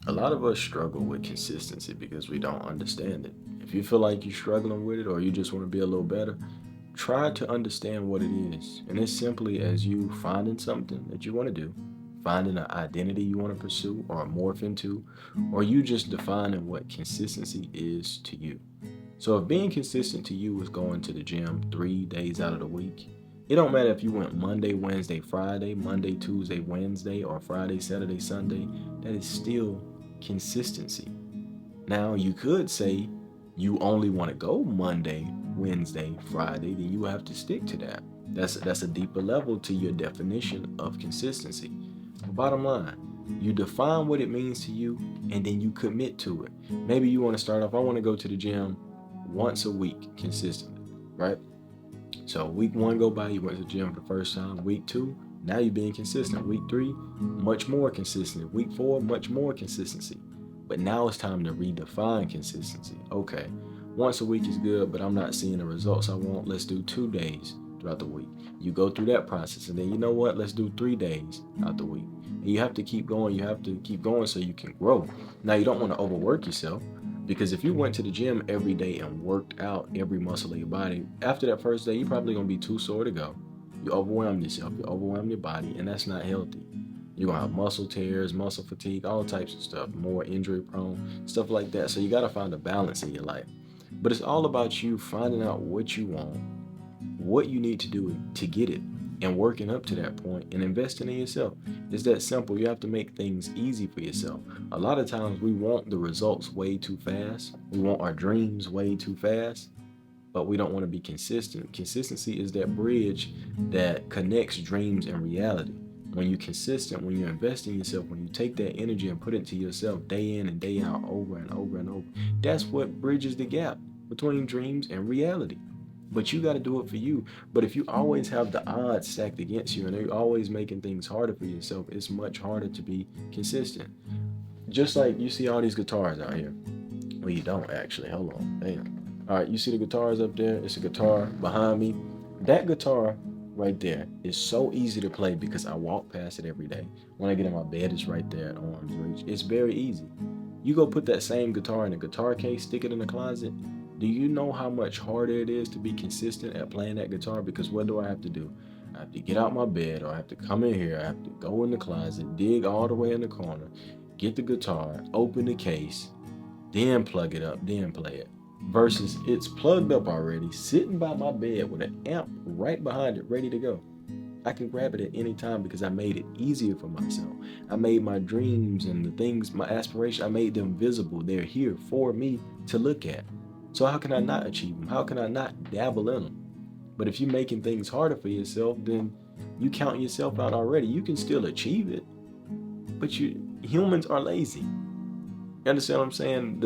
A lot of us struggle with consistency because we don't understand it. If you feel like you're struggling with it or you just want to be a little better, try to understand what it is. And it's simply as you finding something that you want to do, finding an identity you want to pursue or morph into, or you just defining what consistency is to you. So if being consistent to you is going to the gym 3 days out of the week, it don't matter if you went Monday, Wednesday, Friday, Monday, Tuesday, Wednesday, or Friday, Saturday, Sunday, that is still consistency. Now you could say you only want to go Monday, Wednesday, Friday, then you have to stick to that. That's a deeper level to your definition of consistency. Bottom line, you define what it means to you and then you commit to it. Maybe you want to start off, I want to go to the gym once a week consistently, right? So week one go by, you went to the gym for the first time. Week two, now you're being consistent. Week three, much more consistent. Week four, much more consistency. But now it's time to redefine consistency. Okay, once a week is good, but I'm not seeing the results I want. Let's do 2 days throughout the week. You go through that process, and then you know what? Let's do 3 days out the week. And you have to keep going. You have to keep going so you can grow. Now you don't want to overwork yourself. Because if you went to the gym every day and worked out every muscle of your body, after that first day, you're probably gonna be too sore to go. You overwhelm yourself, you overwhelm your body, and that's not healthy. You're gonna have muscle tears, muscle fatigue, all types of stuff, more injury prone, stuff like that. So you gotta find a balance in your life. But it's all about you finding out what you want, what you need to do to get it, and working up to that point and investing in yourself. It's that simple. You have to make things easy for yourself. A lot of times we want the results way too fast. We want our dreams way too fast, but we don't want to be consistent. Consistency is that bridge that connects dreams and reality. When you're consistent, when you invest in yourself, when you take that energy and put it to yourself day in and day out, over and over and over, that's what bridges the gap between dreams and reality. But you got to do it for you. But if you always have the odds stacked against you and you're always making things harder for yourself, it's much harder to be consistent. Just like you see all these guitars out here. Well, you don't actually. Hold on. Damn. All right, you see the guitars up there? It's a guitar behind me. That guitar right there is so easy to play because I walk past it every day. When I get in my bed, it's right there at arm's reach. It's very easy. You go put that same guitar in a guitar case, stick it in the closet. Do you know how much harder it is to be consistent at playing that guitar? Because what do I have to do? I have to get out my bed, or I have to come in here. I have to go in the closet, dig all the way in the corner, get the guitar, open the case, then plug it up, then play it. Versus it's plugged up already, sitting by my bed with an amp right behind it, ready to go. I can grab it at any time because I made it easier for myself. I made my dreams and the things, my aspirations, I made them visible. They're here for me to look at. So how can I not achieve them? How can I not dabble in them? But if you're making things harder for yourself, then you count yourself out already. You can still achieve it, but humans are lazy. You understand what I'm saying?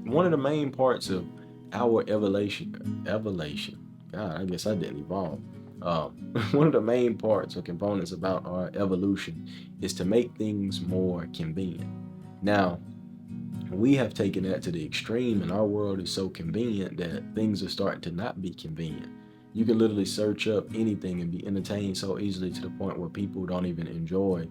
One of the main parts of our evolution. God, I guess I didn't evolve. Um, one of the main parts or components about our evolution is to make things more convenient. Now, we have taken that to the extreme, and our world is so convenient that things are starting to not be convenient. You can literally search up anything and be entertained so easily to the point where people don't even enjoy,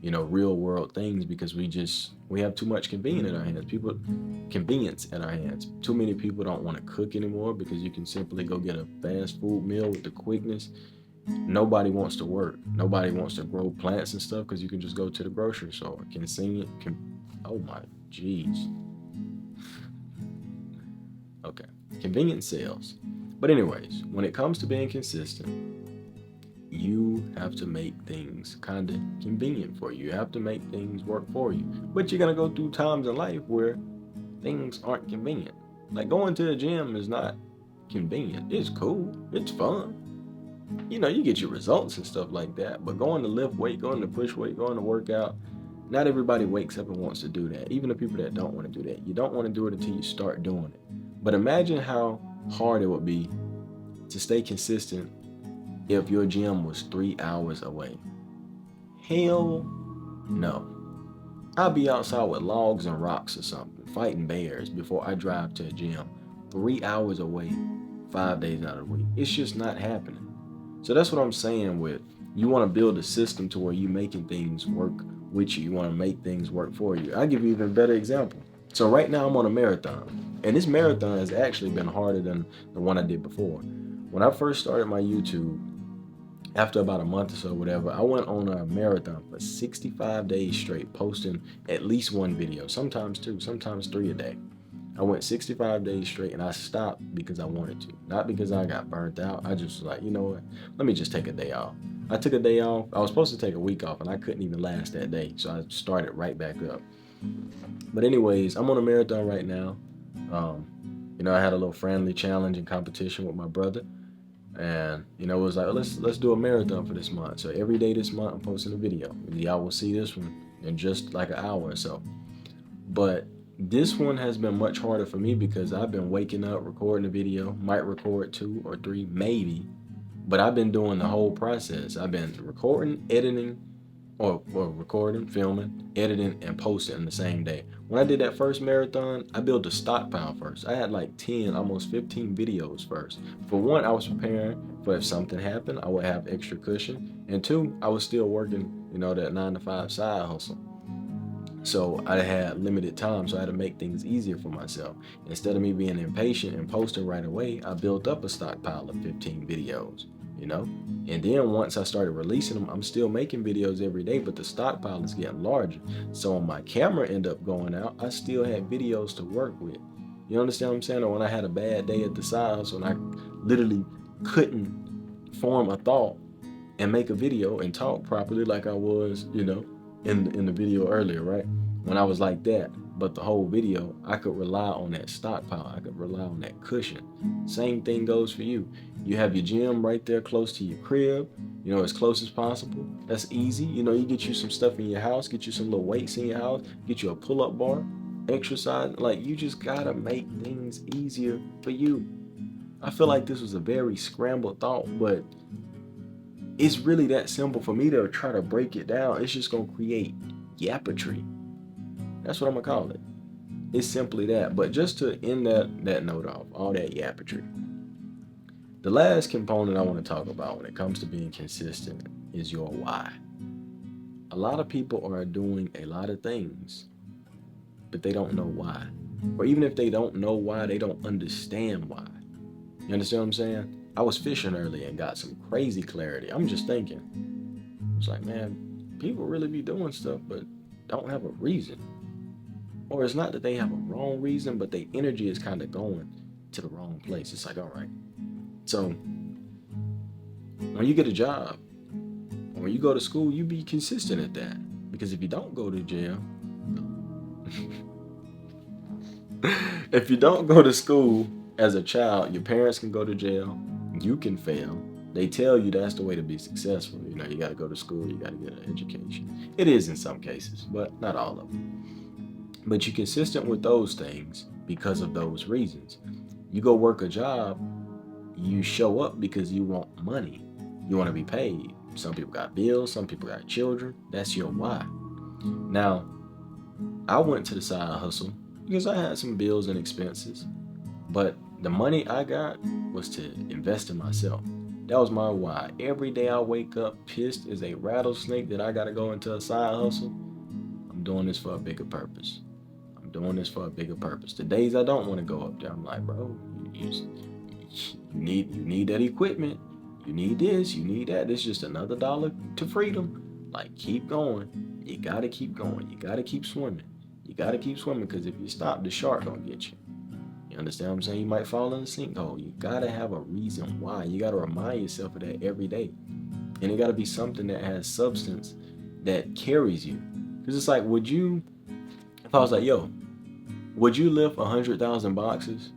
real world things because we have too much convenience in our hands. Too many people don't want to cook anymore because you can simply go get a fast food meal with the quickness. Nobody wants to work. Nobody wants to grow plants and stuff because you can just go to the grocery store. Oh my jeez. Okay. Convenience sales. But anyways, when it comes to being consistent, you have to make things kind of convenient for you. You have to make things work for you. But you're going to go through times in life where things aren't convenient. Like going to the gym is not convenient. It's cool. It's fun. You get your results and stuff like that. But going to lift weight, going to push weight, going to work out, not everybody wakes up and wants to do that. Even the people that don't want to do that. You don't want to do it until you start doing it. But imagine how hard it would be to stay consistent if your gym was 3 hours away. Hell no. I'll be outside with logs and rocks or something, fighting bears before I drive to a gym 3 hours away, 5 days out of the week. It's just not happening. So that's what I'm saying with you want to build a system to where you're making things work with you. You want to make things work for you. I'll give you an even better example. So right now I'm on a marathon, and this marathon has actually been harder than the one I did before. When I first started my YouTube, after about a month or so, whatever, I went on a marathon for 65 days straight, posting at least one video, sometimes two, sometimes three a day. I went 65 days straight and I stopped because I wanted to, not because I got burnt out. I just was like, you know what? Let me just take a day off. I took a day off. I was supposed to take a week off and I couldn't even last that day. So I started right back up. But anyways, I'm on a marathon right now. Um, I had a little friendly challenge and competition with my brother. And it was like, let's do a marathon for this month. So every day this month I'm posting a video. Y'all will see this one in just like an hour or so. But this one has been much harder for me because I've been waking up, recording a video, might record 2 or 3, maybe, but I've been doing the whole process. I've been recording, editing, or recording, filming, editing, and posting in the same day. When I did that first marathon, I built a stockpile first. I had like 10, almost 15 videos first. For one, I was preparing for if something happened, I would have extra cushion. And two, I was still working, that 9 to 5 side hustle. So I had limited time, so I had to make things easier for myself. Instead of me being impatient and posting right away, I built up a stockpile of 15 videos, And then once I started releasing them, I'm still making videos every day, but the stockpile is getting larger. So when my camera ended up going out, I still had videos to work with. You understand what I'm saying? Or when I had a bad day at the side hustle and I literally couldn't form a thought and make a video and talk properly like I was, in the video earlier, right? When I was like that, but the whole video, I could rely on that stockpile. I could rely on that cushion. Same thing goes for you. You have your gym right there close to your crib, as close as possible. That's easy. You get you some stuff in your house, get you some little weights in your house, get you a pull-up bar, exercise. Like, you just gotta make things easier for you. I feel like this was a very scrambled thought, but it's really that simple. For me to try to break it down, it's just gonna create yapatry. That's what I'm gonna call it. It's simply that. But just to end that note off, all that yapatry. The last component I want to talk about when it comes to being consistent is your why. A lot of people are doing a lot of things, but they don't know why. Or even if they don't know why, they don't understand why. You understand what I'm saying? I was fishing earlier and got some crazy clarity. I'm just thinking. It's like, man, people really be doing stuff, but don't have a reason. Or it's not that they have a wrong reason, but their energy is kind of going to the wrong place. It's like, all right. So when you get a job, or when you go to school, you be consistent at that. Because if you don't go to jail, if you don't go to school as a child, your parents can go to jail. You can fail. They tell you that's the way to be successful. You got to go to school, you got to get an education. It is in some cases, but not all of them. But you're consistent with those things because of those reasons. You go work a job, you show up because you want money. You want to be paid. Some people got bills, some people got children. That's your why. Now, I went to the side hustle because I had some bills and expenses, but the money I got was to invest in myself. That was my why. Every day I wake up pissed as a rattlesnake that I got to go into a side hustle. I'm doing this for a bigger purpose. The days I don't want to go up there, I'm like, bro, you need that equipment. You need this, you need that. This is just another dollar to freedom. Like, keep going. You got to keep going. You got to keep swimming. Because if you stop, the shark gonna get you. You understand what I'm saying? You might fall in a sinkhole. You gotta have a reason why. You gotta remind yourself of that every day. And it gotta be something that has substance that carries you. Because it's like, if I was like, yo, would you lift 100,000 boxes?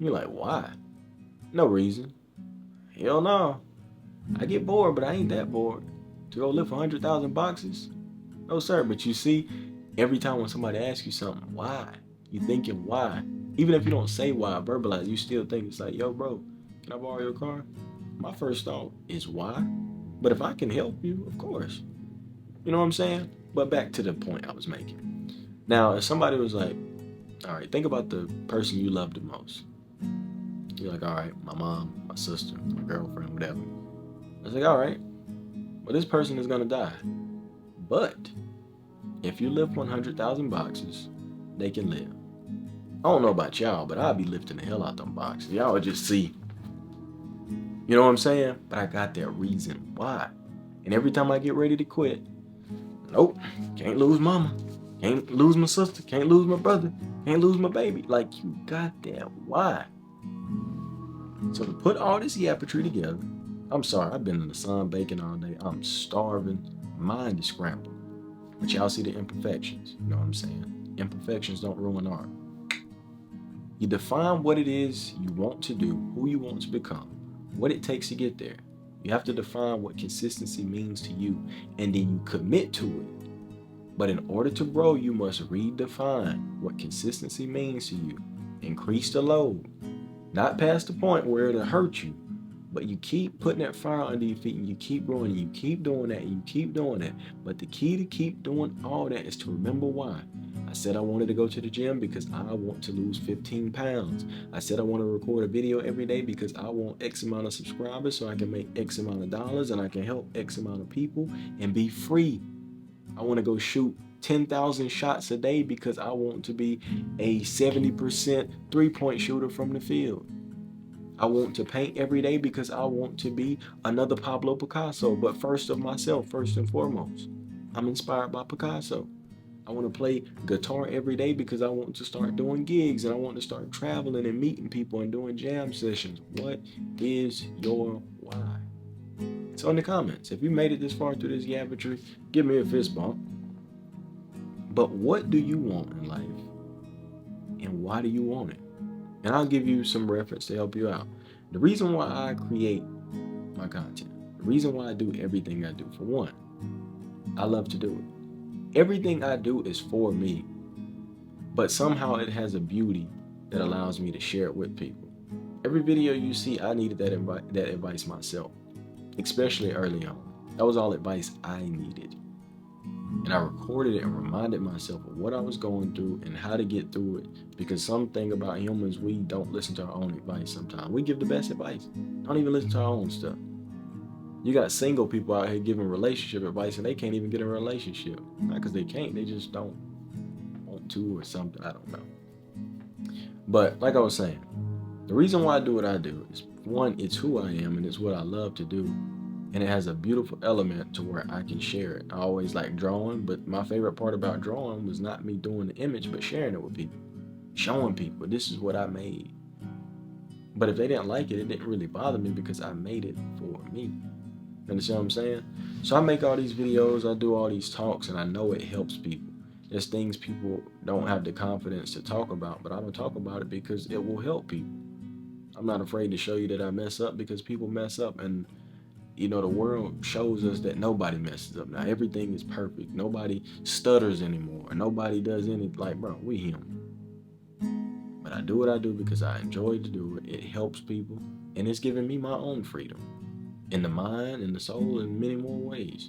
You're like, why? No reason. Hell no. I get bored, but I ain't that bored. To go lift 100,000 boxes? No, sir. But you see, every time when somebody asks you something, why? You thinking why? Even if you don't say why, verbalize, you still think. It's like, yo, bro, can I borrow your car? My first thought is why? But if I can help you, of course. You know what I'm saying? But back to the point I was making. Now, if somebody was like, all right, think about the person you love the most. You're like, all right, my mom, my sister, my girlfriend, whatever. I was like, all right, well, this person is going to die. But If you lift 100,000 boxes, they can live. I don't know about y'all, but I'll be lifting the hell out them boxes. Y'all would just see. You know what I'm saying? But I got that reason why. And every time I get ready to quit, nope, can't lose mama. Can't lose my sister. Can't lose my brother. Can't lose my baby. Like, you got that why. So to put all this yapatry together, I'm sorry, I've been in the sun baking all day. I'm starving. Mind is scrambled. But y'all see the imperfections. You know what I'm saying? Imperfections don't ruin art. You define what it is you want to do, who you want to become, what it takes to get there. You have to define what consistency means to you, and then you commit to it. But in order to grow, you must redefine what consistency means to you. Increase the load, not past the point where it'll hurt you, but you keep putting that fire under your feet and you keep growing and you keep doing that and you keep doing that. But the key to keep doing all that is to remember why. I said I wanted to go to the gym because I want to lose 15 pounds. I said I want to record a video every day because I want X amount of subscribers so I can make X amount of dollars and I can help X amount of people and be free. I want to go shoot 10,000 shots a day because I want to be a 70% three-point shooter from the field. I want to paint every day because I want to be another Pablo Picasso, but first of myself, first and foremost. I'm inspired by Picasso. I want to play guitar every day because I want to start doing gigs and I want to start traveling and meeting people and doing jam sessions. What is your why? So in the comments, if you made it this far through this yapatry, give me a fist bump. But what do you want in life? And why do you want it? And I'll give you some reference to help you out. The reason why I create my content, the reason why I do everything I do, for one, I love to do it. Everything I do is for me, but somehow it has a beauty that allows me to share it with people. Every video you see, I needed that advice myself, especially early on. That was all advice I needed. And I recorded it and reminded myself of what I was going through and how to get through it. Because something about humans, we don't listen to our own advice sometimes. We give the best advice. Don't even listen to our own stuff. You got single people out here giving relationship advice and they can't even get a relationship. Not because they can't, they just don't want to or something. I don't know. But like I was saying, the reason why I do what I do is, one, it's who I am and it's what I love to do. And it has a beautiful element to where I can share it. I always like drawing, but my favorite part about drawing was not me doing the image, but sharing it with people. Showing people, this is what I made. But if they didn't like it, it didn't really bother me because I made it for me. You understand what I'm saying? So I make all these videos, I do all these talks, and I know it helps people. There's things people don't have the confidence to talk about, but I'm gonna talk about it because it will help people. I'm not afraid to show you that I mess up because people mess up, and you know, the world shows us that nobody messes up. Now, everything is perfect. Nobody stutters anymore. Nobody does anything. Like, bro, we human. But I do what I do because I enjoy to do it. It helps people. And it's giving me my own freedom. In the mind, in the soul, in many more ways.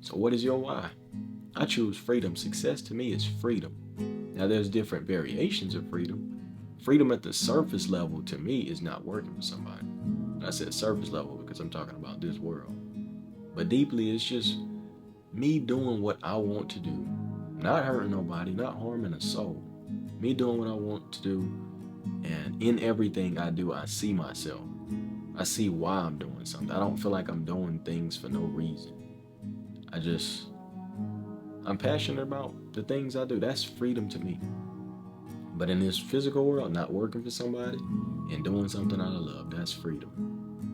So what is your why? I choose freedom. Success to me is freedom. Now, there's different variations of freedom. Freedom at the surface level to me is not working for somebody. I said surface level because I'm talking about this world. But deeply, it's just me doing what I want to do. Not hurting nobody, not harming a soul. Me doing what I want to do. And in everything I do, I see myself. I see why I'm doing something. I don't feel like I'm doing things for no reason. I'm passionate about the things I do. That's freedom to me. But in this physical world, not working for somebody and doing something out of love, that's freedom.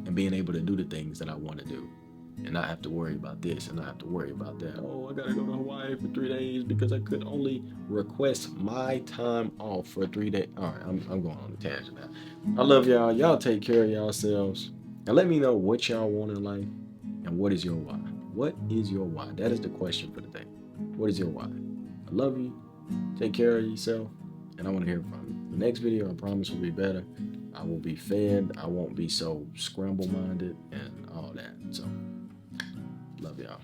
And being able to do the things that I want to do and not have to worry about this and not have to worry about that. Oh, I got to go to Hawaii for 3 days because I could only request my time off for 3 days. All right, I'm going on a tangent now. I love y'all. Y'all take care of yourselves. And let me know what y'all want in life and what is your why. What is your why? That is the question for the day. What is your why? I love you. Take care of yourself. And I want to hear from you. The next video, I promise, will be better. I will be fed. I won't be so scramble-minded and all that. So, love y'all.